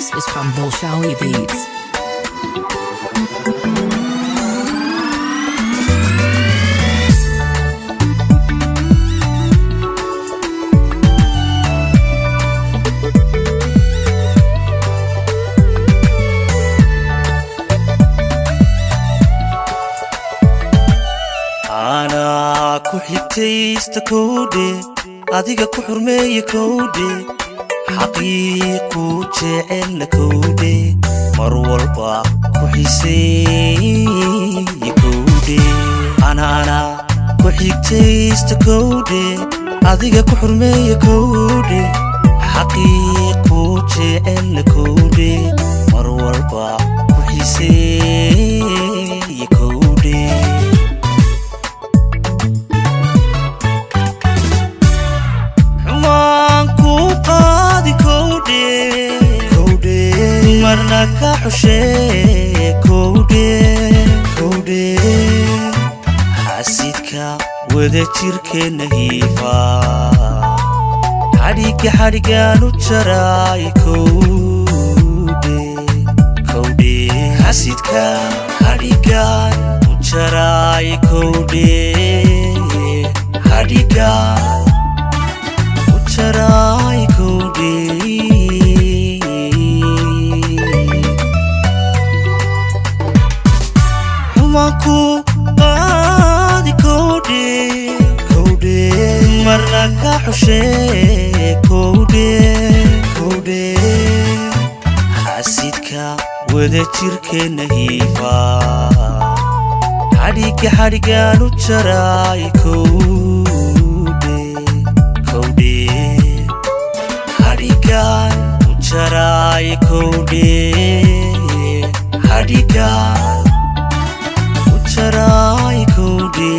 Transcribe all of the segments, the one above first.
This is from Bolshawi Beats. أنا كحيتيست كودي أديك كحرمي كودي حقيقو جعل كودي مرول با كحيسي كودي أنا كحيتيست كودي أديك كحرمي كودي حقيقو جعل كودي مرول با كحيسي كودي marna ka xushe kowde xasidka wada jirkeena hiifa xadhigaan u jaray kowde xasidka xadhigaan u jaray kowde xadhigaan u jaray kowde Manku badi kode marna ka xushe kode xasidka wada jirkeena hiifa xadhigaan u jaray kowde xadhigaan u jaray kowde xadhigaan Charai kode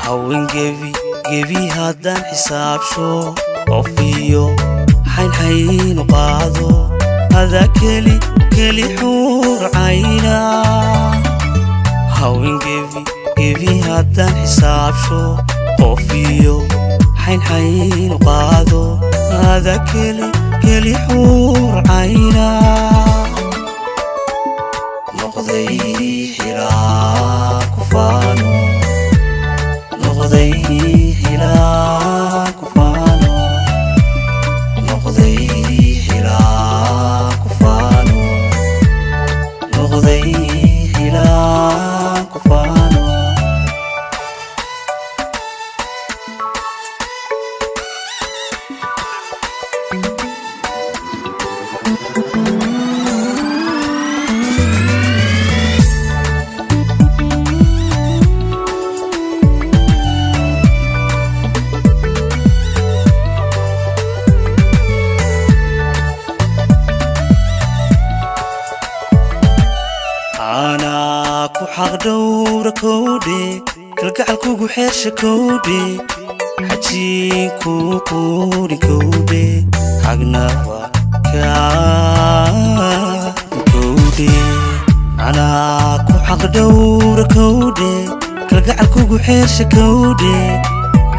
Hawen gebi hadan hisab sho Ofiyo hayn qaado hada keli hur ayna Hawen gebi hadan hisab sho Ofiyo hayn qaado hada keli hur ayna noqday hilaa kufaano noqday hilaa kufaano noqday hilaa kufaano noqday hilaa kufaano أنا كحق دور كودي كالقعل كوكو حيرش كودي حجين كوكوري كودي حقنا كودي أنا كحق دور كودي كالقعل كوكو حيرش كودي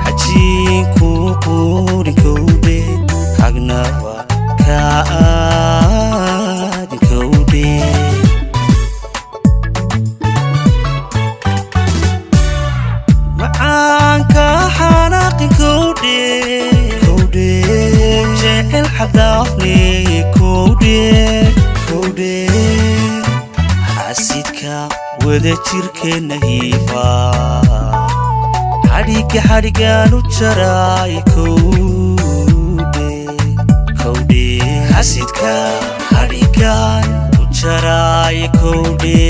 حجين كوكوري كودي حقنا كودي حناقي كودي جعل حدافني كودي حسيتك وذا جيركنا هيفا حديقان u jaray kowde حسيتك حديقان u jaray kowde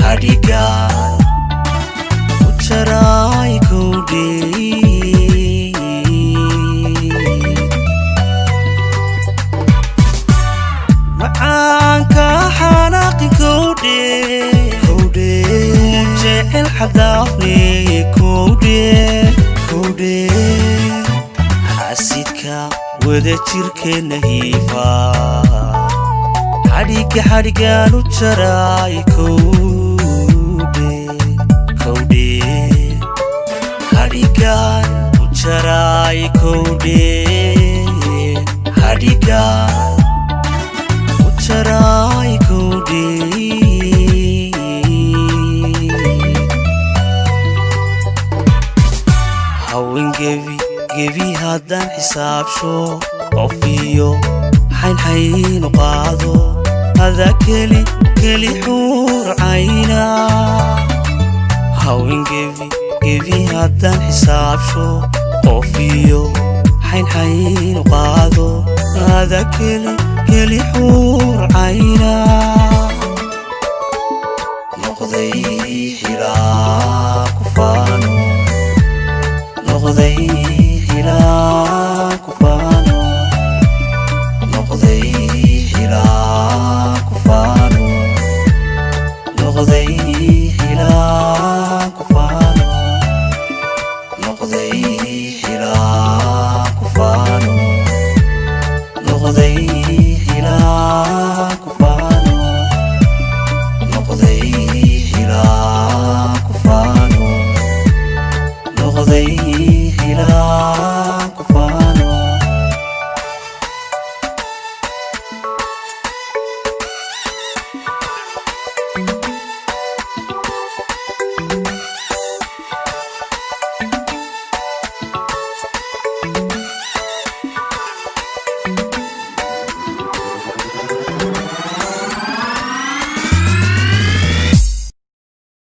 حديقان Charai kode Maanka hanaqi kode Jecel xadaafni kode Xasidka wada jirkeena hiifa xadhigaan u jaray kowde Hadiga حساب شو قفيو حين حين قاضو هذا كلي حور عينا هاوين جيفي هذا حساب شو قفيو حين حين قاضو هذا كلي حور عينا نقضي حلاك فانو نقضي حلاك فانو نقضي حلاك فانو نقضي